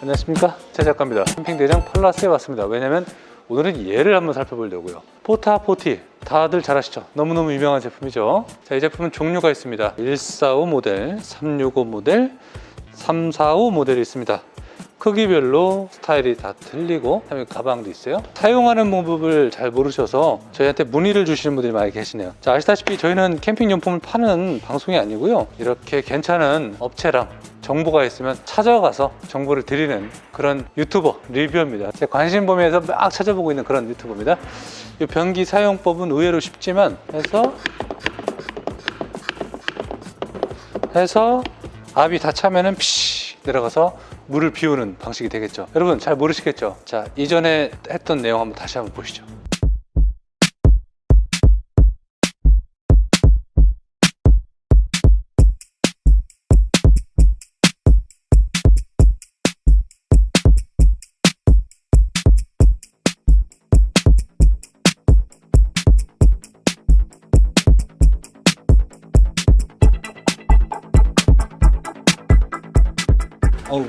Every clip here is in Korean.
안녕하십니까, 제 작가입니다. 캠핑대장 팔라스에 왔습니다. 왜냐면 오늘은 얘를 한번 살펴보려고요. 포타40, 다들 잘 아시죠? 너무너무 유명한 제품이죠. 자, 이 제품은 종류가 있습니다. 145 모델, 365 모델, 345 모델이 있습니다. 크기별로 스타일이 다 틀리고, 그다음에 가방도 있어요. 사용하는 방법을 잘 모르셔서 저희한테 문의를 주시는 분들이 많이 계시네요. 자, 아시다시피 저희는 캠핑 용품을 파는 방송이 아니고요, 이렇게 괜찮은 업체랑 정보가 있으면 찾아가서 정보를 드리는 그런 유튜버 리뷰입니다. 제 관심 범위에서 막 찾아보고 있는 그런 유튜버입니다. 이 변기 사용법은 의외로 쉽지만 해서 압이 다 차면은 피시 내려가서 물을 비우는 방식이 되겠죠. 여러분 잘 모르시겠죠? 자, 이전에 했던 내용 한번 다시 한번 보시죠.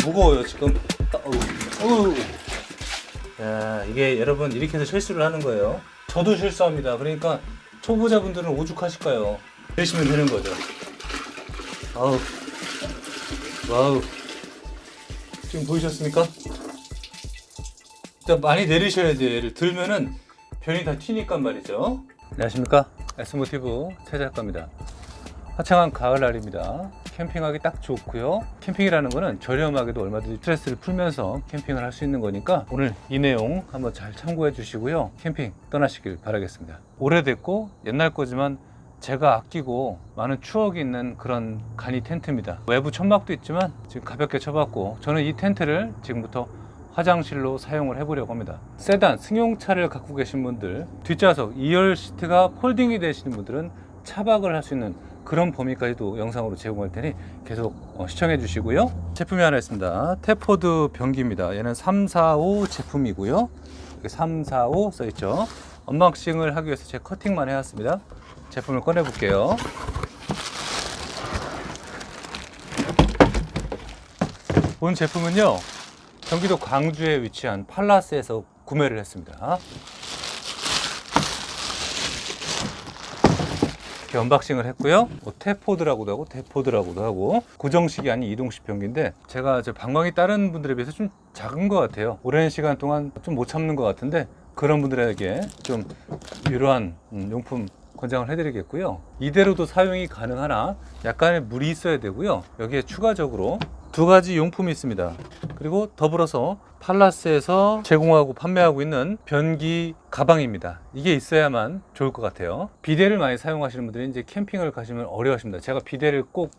무거워요 지금. 야, 이게 여러분 이렇게 해서 실수를 하는 거예요. 저도 실수합니다. 그러니까 초보자분들은 오죽하실 거예요. 내리시면 되는 거죠. 와우. 지금 보이셨습니까? 일단 많이 내리셔야 돼요. 얘를 들면은 변이 다 튀니까 말이죠. 안녕하십니까, S모티브 최 작가입니다. 화창한 가을날입니다. 캠핑하기 딱 좋고요. 캠핑이라는 거는 저렴하게도 얼마든지 스트레스를 풀면서 캠핑을 할 수 있는 거니까 오늘 이 내용 한번 잘 참고해 주시고요. 캠핑 떠나시길 바라겠습니다. 오래됐고 옛날 거지만 제가 아끼고 많은 추억이 있는 그런 간이 텐트입니다. 외부 천막도 있지만 지금 가볍게 쳐봤고, 저는 이 텐트를 지금부터 화장실로 사용을 해보려고 합니다. 세단, 승용차를 갖고 계신 분들, 뒷좌석 2열 시트가 폴딩이 되시는 분들은 차박을 할 수 있는 그런 범위까지도 영상으로 제공할 테니 계속 시청해 주시고요. 제품이 하나 있습니다. 테포드 변기입니다. 얘는 345 제품이고요. 여기 345 써있죠. 언박싱을 하기 위해서 제가 커팅만 해왔습니다. 제품을 꺼내 볼게요. 본 제품은요, 경기도 광주에 위치한 팔라스에서 구매를 했습니다. 이렇게 언박싱을 했고요. 테포드라고도 하고 데포드라고도 하고, 고정식이 아닌 이동식 변기인데 제가 방광이 다른 분들에 비해서 좀 작은 것 같아요. 오랜 시간 동안 좀 못 참는 것 같은데 그런 분들에게 좀 이러한 용품 권장을 해드리겠고요. 이대로도 사용이 가능하나 약간의 물이 있어야 되고요. 여기에 추가적으로 두 가지 용품이 있습니다. 그리고 더불어서 팔라스에서 제공하고 판매하고 있는 변기 가방입니다. 이게 있어야만 좋을 것 같아요. 비데를 많이 사용하시는 분들이 이제 캠핑을 가시면 어려워하십니다. 제가 비데를 꼭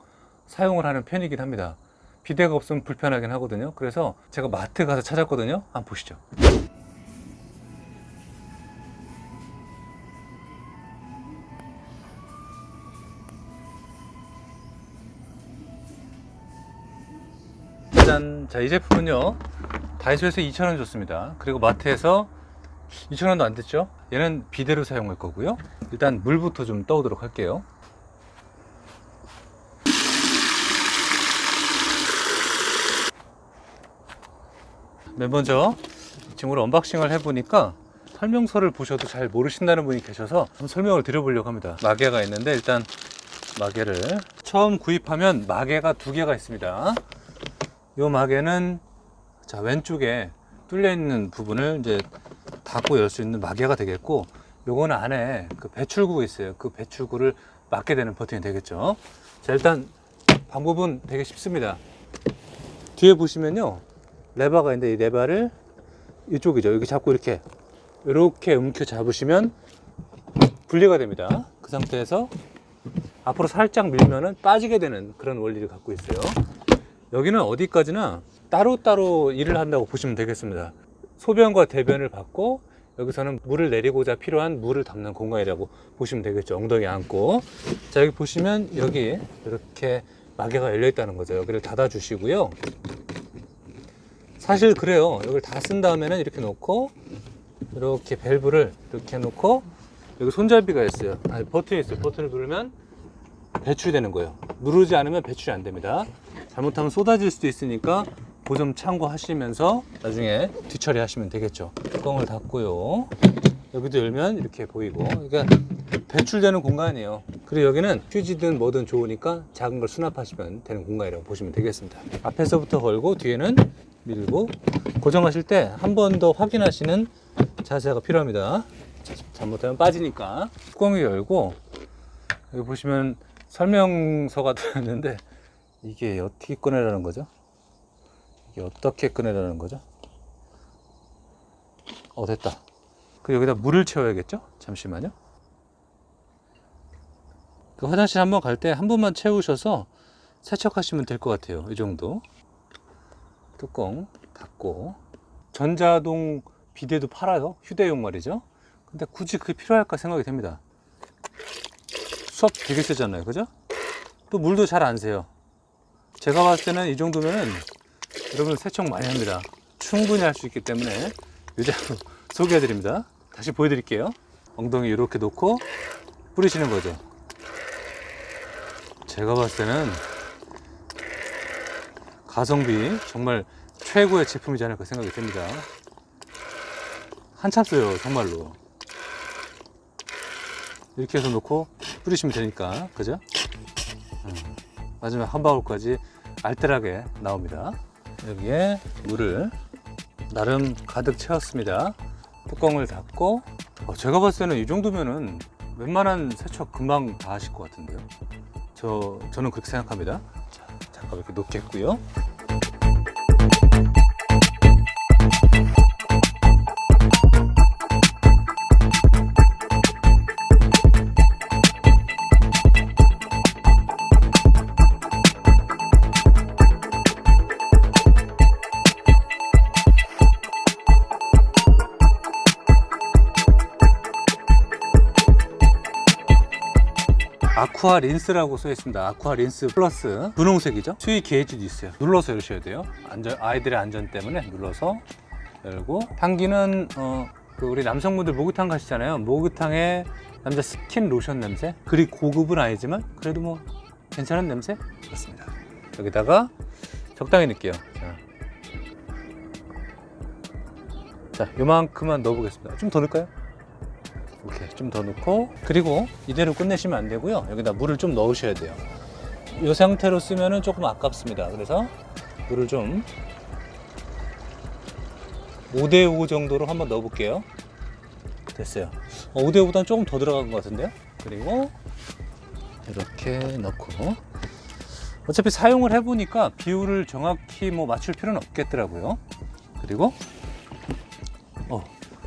사용을 하는 편이긴 합니다. 비데가 없으면 불편하긴 하거든요. 그래서 제가 마트 가서 찾았거든요. 한번 보시죠. 짠! 자, 이 제품은요, 다이소에서 2,000원 줬습니다. 그리고 마트에서 2,000원도 안 됐죠? 얘는 비데로 사용할 거고요. 일단 물부터 좀 떠오도록 할게요. 맨 먼저 지금으로 언박싱을 해보니까 설명서를 보셔도 잘 모르신다는 분이 계셔서 한번 설명을 드려보려고 합니다. 마개가 있는데, 일단 마개를 처음 구입하면 마개가 두 개가 있습니다. 이 마개는 자, 왼쪽에 뚫려 있는 부분을 이제 닫고 열 수 있는 마개가 되겠고, 요거는 안에 그 배출구가 있어요. 그 배출구를 막게 되는 버튼이 되겠죠. 자, 일단 방법은 되게 쉽습니다. 뒤에 보시면요, 레버가 있는데 이 레버를 이쪽이죠. 여기 잡고 이렇게 움켜 잡으시면 분리가 됩니다. 그 상태에서 앞으로 살짝 밀면은 빠지게 되는 그런 원리를 갖고 있어요. 여기는 어디까지나 따로따로 일을 한다고 보시면 되겠습니다. 소변과 대변을 받고, 여기서는 물을 내리고자 필요한 물을 담는 공간이라고 보시면 되겠죠. 엉덩이 안고. 자, 여기 보시면 여기 이렇게 마개가 열려 있다는 거죠. 여기를 닫아 주시고요. 사실 그래요. 여기를 다 쓴 다음에는 이렇게 놓고, 이렇게 밸브를 이렇게 놓고, 여기 손잡이가 있어요. 아니, 버튼이 있어요. 버튼을 누르면 배출되는 거예요. 누르지 않으면 배출이 안 됩니다. 잘못하면 쏟아질 수도 있으니까 그 점 참고하시면서 나중에 뒤처리 하시면 되겠죠. 뚜껑을 닫고요. 여기도 열면 이렇게 보이고, 그러니까 배출되는 공간이에요. 그리고 여기는 휴지든 뭐든 좋으니까 작은 걸 수납하시면 되는 공간이라고 보시면 되겠습니다. 앞에서부터 걸고 뒤에는 밀고, 고정하실 때 한 번 더 확인하시는 자세가 필요합니다. 잘못하면 빠지니까. 뚜껑을 열고, 여기 보시면 설명서가 들어있는데 이게 어떻게 꺼내라는 거죠? 이게 어떻게 꺼내라는 거죠? 됐다. 그 여기다 물을 채워야겠죠? 잠시만요. 그 화장실 한번 갈 때 한 번만 채우셔서 세척하시면 될 것 같아요. 이 정도. 뚜껑 닫고. 전자동 비데도 팔아요. 휴대용 말이죠. 근데 굳이 그게 필요할까 생각이 됩니다. 수압 되게 세잖아요. 그죠? 또 물도 잘 안 새요. 제가 봤을 때는 이 정도면은 여러분 세척 많이 합니다. 충분히 할 수 있기 때문에 유자로 소개해 드립니다. 다시 보여드릴게요. 엉덩이 이렇게 놓고 뿌리시는 거죠. 제가 봤을 때는 가성비 정말 최고의 제품이지 않을까 생각이 듭니다. 한참 써요, 정말로. 이렇게 해서 놓고 뿌리시면 되니까, 그죠? 마지막 한 방울까지 알뜰하게 나옵니다. 여기에 물을 나름 가득 채웠습니다. 뚜껑을 닫고, 제가 봤을 때는 이 정도면은 웬만한 세척 금방 다 하실 것 같은데요. 저는 그렇게 생각합니다. 자, 잠깐 이렇게 놓겠고요. 아쿠아 린스라고 써 있습니다. 아쿠아 린스 플러스 분홍색이죠. 수위 게이지도 있어요. 눌러서 열으셔야 돼요. 아이들의 안전 때문에 눌러서 열고. 향기는 우리 남성분들 목욕탕 가시잖아요. 목욕탕에 남자 스킨 로션 냄새. 그리 고급은 아니지만 그래도 뭐 괜찮은 냄새? 그렇습니다. 여기다가 적당히 넣을게요. 자, 요만큼만 넣어보겠습니다. 좀 더 넣을까요? 이렇게 좀 더 넣고, 그리고 이대로 끝내시면 안 되고요. 여기다 물을 좀 넣으셔야 돼요. 이 상태로 쓰면은 조금 아깝습니다. 그래서 물을 좀 5대5 정도로 한번 넣어 볼게요. 됐어요. 5대5보다는 조금 더 들어간 것 같은데요. 그리고 이렇게 넣고, 어차피 사용을 해보니까 비율을 정확히 뭐 맞출 필요는 없겠더라고요. 그리고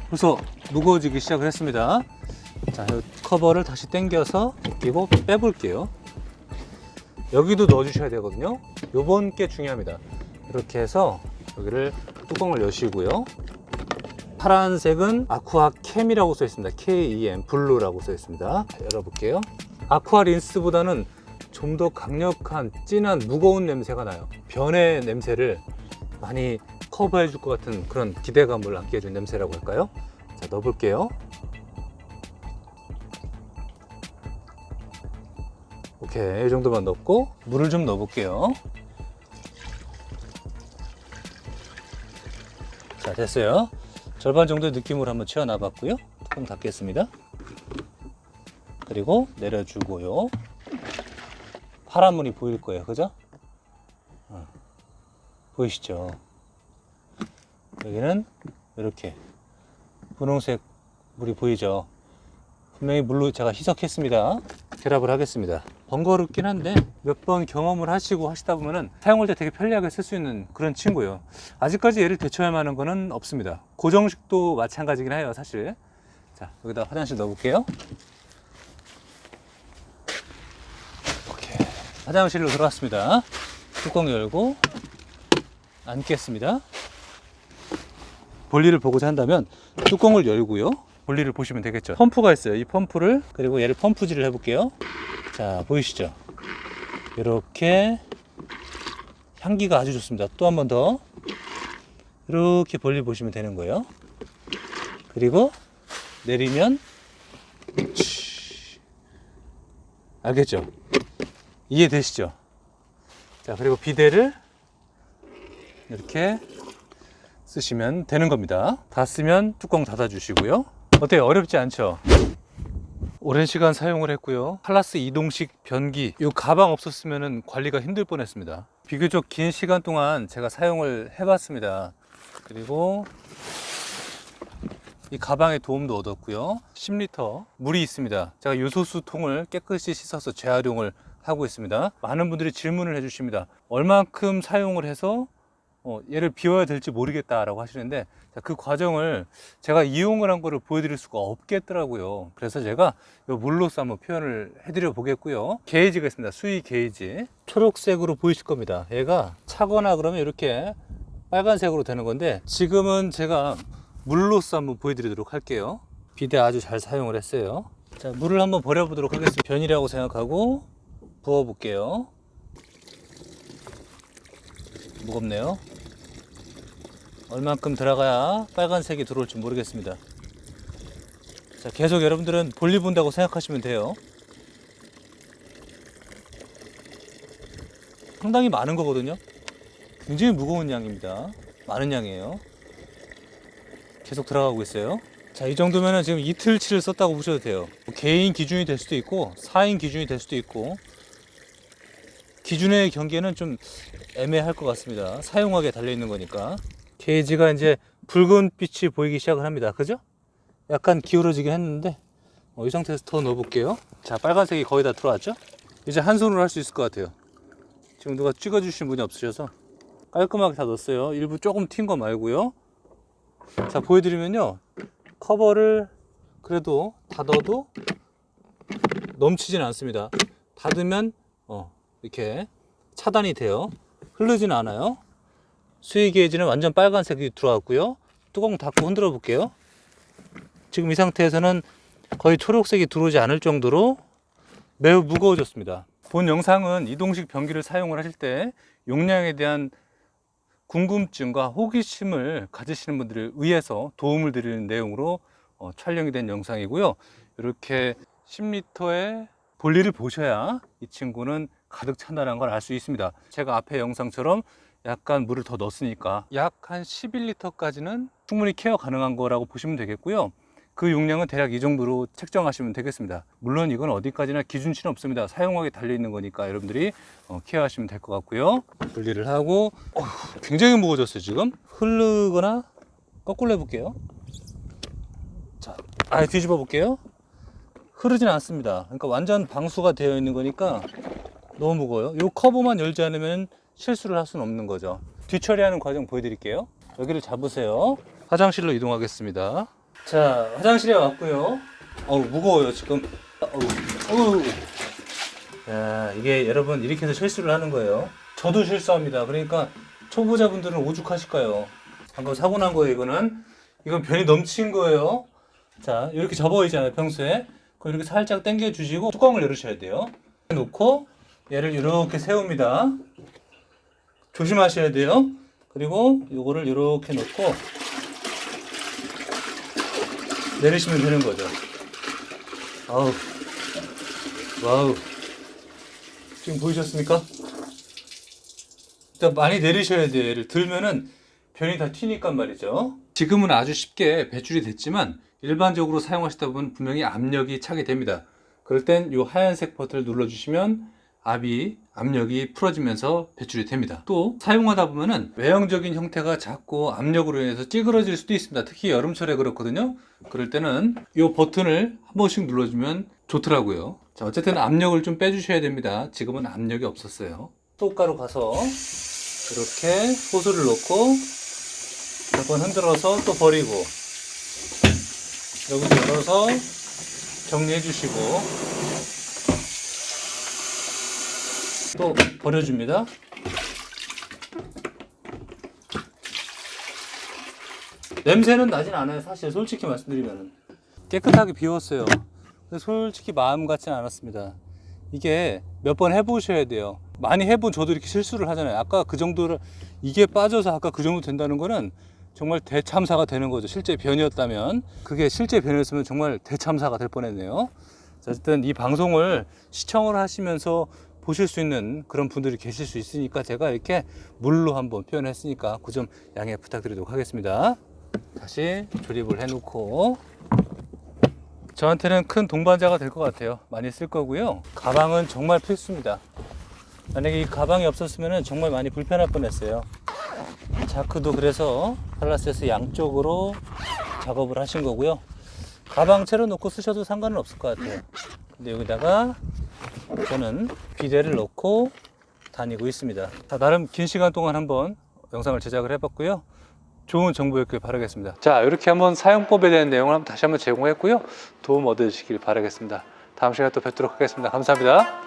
벌써 무거워지기 시작을 했습니다. 자, 이 커버를 다시 당겨서 끼고 빼볼게요. 여기도 넣어주셔야 되거든요. 요번 게 중요합니다. 이렇게 해서 여기를 뚜껑을 여시고요. 파란색은 아쿠아 캠이라고 써 있습니다. KEM 블루라고 써 있습니다. 열어볼게요. 아쿠아 린스보다는 좀 더 강력한 진한 무거운 냄새가 나요. 변의 냄새를 많이 커버해 줄 것 같은 그런 기대감을 안게 해준 냄새라고 할까요? 자, 넣어볼게요. 오케이, 이 정도만 넣고 물을 좀 넣어볼게요. 자, 됐어요. 절반 정도의 느낌으로 한번 채워놔 봤고요. 뚜껑 닫겠습니다. 그리고 내려주고요. 파란 물이 보일 거예요. 그죠? 보이시죠? 여기는 이렇게 분홍색 물이 보이죠? 분명히 물로 제가 희석했습니다. 결합을 하겠습니다. 번거롭긴 한데 몇 번 경험을 하시고 하시다 보면은 사용할 때 되게 편리하게 쓸 수 있는 그런 친구예요. 아직까지 얘를 대처할 만한 거는 없습니다. 고정식도 마찬가지긴 해요, 사실. 자, 여기다 화장실 넣어볼게요. 오케이. 화장실로 들어왔습니다. 뚜껑 열고 앉겠습니다. 볼일을 보고자 한다면 뚜껑을 열고요. 볼일을 보시면 되겠죠. 펌프가 있어요. 이 펌프를, 그리고 얘를 펌프질을 해볼게요. 자, 보이시죠? 이렇게 향기가 아주 좋습니다. 또 한 번 더 이렇게 볼일 보시면 되는 거예요. 그리고 내리면 알겠죠? 이해되시죠? 자, 그리고 비데를 이렇게 쓰시면 되는 겁니다. 다 쓰면 뚜껑 닫아 주시고요. 어때요? 어렵지 않죠? 오랜 시간 사용을 했고요. 칼라스 이동식 변기, 이 가방 없었으면 관리가 힘들 뻔했습니다. 비교적 긴 시간 동안 제가 사용을 해봤습니다. 그리고 이 가방에 도움도 얻었고요. 10리터 물이 있습니다. 제가 요소수 통을 깨끗이 씻어서 재활용을 하고 있습니다. 많은 분들이 질문을 해주십니다. 얼만큼 사용을 해서 얘를 비워야 될지 모르겠다라고 하시는데, 그 과정을 제가 이용을 한 거를 보여드릴 수가 없겠더라고요. 그래서 제가 이 물로서 한번 표현을 해드려 보겠고요. 게이지가 있습니다. 수위 게이지. 초록색으로 보이실 겁니다. 얘가 차거나 그러면 이렇게 빨간색으로 되는 건데, 지금은 제가 물로서 한번 보여드리도록 할게요. 비데 아주 잘 사용을 했어요. 자, 물을 한번 버려보도록 하겠습니다. 변이라고 생각하고 부어 볼게요. 무겁네요. 얼만큼 들어가야 빨간색이 들어올지 모르겠습니다. 자, 계속 여러분들은 볼일 본다고 생각하시면 돼요. 상당히 많은 거거든요. 굉장히 무거운 양입니다. 많은 양이에요. 계속 들어가고 있어요. 자, 이 정도면 지금 이틀치를 썼다고 보셔도 돼요. 개인 기준이 될 수도 있고 4인 기준이 될 수도 있고, 기준의 경계는 좀 애매할 것 같습니다. 사용하기에 달려있는 거니까. 게이지가 이제 붉은 빛이 보이기 시작을 합니다. 그죠? 약간 기울어지긴 했는데, 이 상태에서 더 넣어볼게요. 자, 빨간색이 거의 다 들어왔죠? 이제 한 손으로 할 수 있을 것 같아요. 지금 누가 찍어주신 분이 없으셔서 깔끔하게 다 넣었어요. 일부 조금 튄 거 말고요. 자, 보여드리면요, 커버를 그래도 닫아도 넘치진 않습니다. 닫으면 이렇게 차단이 돼요. 흐르진 않아요. 수위 게이지는 완전 빨간색이 들어왔고요. 뚜껑 닫고 흔들어 볼게요. 지금 이 상태에서는 거의 초록색이 들어오지 않을 정도로 매우 무거워졌습니다. 본 영상은 이동식 변기를 사용을 하실 때 용량에 대한 궁금증과 호기심을 가지시는 분들을 위해서 도움을 드리는 내용으로 촬영이 된 영상이고요. 이렇게 10리터의 볼일을 보셔야 이 친구는 가득 찬다는 걸 알 수 있습니다. 제가 앞에 영상처럼 약간 물을 더 넣었으니까 약 한 11리터까지는 충분히 케어 가능한 거라고 보시면 되겠고요. 그 용량은 대략 이 정도로 책정하시면 되겠습니다. 물론 이건 어디까지나 기준치는 없습니다. 사용하기에 달려있는 거니까 여러분들이 케어하시면 될 것 같고요. 분리를 하고, 굉장히 무거워졌어요. 지금 흐르거나 거꾸로 해볼게요. 자, 아예 뒤집어 볼게요. 흐르진 않습니다. 그러니까 완전 방수가 되어 있는 거니까 너무 무거워요. 이 커버만 열지 않으면 실수를 할 수는 없는 거죠. 뒤처리하는 과정 보여드릴게요. 여기를 잡으세요. 화장실로 이동하겠습니다. 자, 화장실에 왔고요. 무거워요 지금. 야, 이게 여러분 이렇게 해서 실수를 하는 거예요. 저도 실수합니다. 그러니까 초보자분들은 오죽하실 거예요. 방금 사고 난 거예요. 이건 변이 넘친 거예요. 자, 이렇게 접어 있잖아요 평소에. 그럼 이렇게 살짝 당겨 주시고 뚜껑을 열으셔야 돼요. 놓고 얘를 이렇게 세웁니다. 조심하셔야 돼요. 그리고 이거를 이렇게 놓고 내리시면 되는 거죠. 와우. 지금 보이셨습니까? 일단 많이 내리셔야 돼요. 얘를 들면은 변이 다 튀니까 말이죠. 지금은 아주 쉽게 배출이 됐지만 일반적으로 사용하시다 보면 분명히 압력이 차게 됩니다. 그럴 땐 이 하얀색 버튼을 눌러주시면 압력이 풀어지면서 배출이 됩니다. 또 사용하다 보면은 외형적인 형태가 작고 압력으로 인해서 찌그러질 수도 있습니다. 특히 여름철에 그렇거든요. 그럴 때는 이 버튼을 한 번씩 눌러주면 좋더라고요. 자, 어쨌든 압력을 좀 빼주셔야 됩니다. 지금은 압력이 없었어요. 소가루 가서 이렇게 호스를 놓고 몇 번 흔들어서 또 버리고, 여기서 열어서 정리해 주시고 또 버려줍니다. 냄새는 나진 않아요. 사실 솔직히 말씀드리면 깨끗하게 비웠어요. 근데 솔직히 마음 같지는 않았습니다. 이게 몇 번 해보셔야 돼요. 많이 해본 저도 이렇게 실수를 하잖아요. 아까 그 정도를, 이게 빠져서 아까 그 정도 된다는 거는 정말 대참사가 되는 거죠. 실제 변이었다면. 그게 실제 변이었으면 정말 대참사가 될 뻔했네요. 어쨌든 이 방송을 시청을 하시면서 보실 수 있는 그런 분들이 계실 수 있으니까 제가 이렇게 물로 한번 표현했으니까 그 점 양해 부탁드리도록 하겠습니다. 다시 조립을 해 놓고, 저한테는 큰 동반자가 될 것 같아요. 많이 쓸 거고요. 가방은 정말 필수입니다. 만약에 이 가방이 없었으면 정말 많이 불편할 뻔했어요. 자크도 그래서 팔라스에서 양쪽으로 작업을 하신 거고요. 가방채로 놓고 쓰셔도 상관은 없을 것 같아요. 근데 여기다가 저는 비데를 넣고 다니고 있습니다. 자, 나름 긴 시간 동안 한번 영상을 제작을 해봤고요. 좋은 정보였길 바라겠습니다. 자, 이렇게 한번 사용법에 대한 내용을 한번 다시 한번 제공했고요. 도움 얻으시길 바라겠습니다. 다음 시간에 또 뵙도록 하겠습니다. 감사합니다.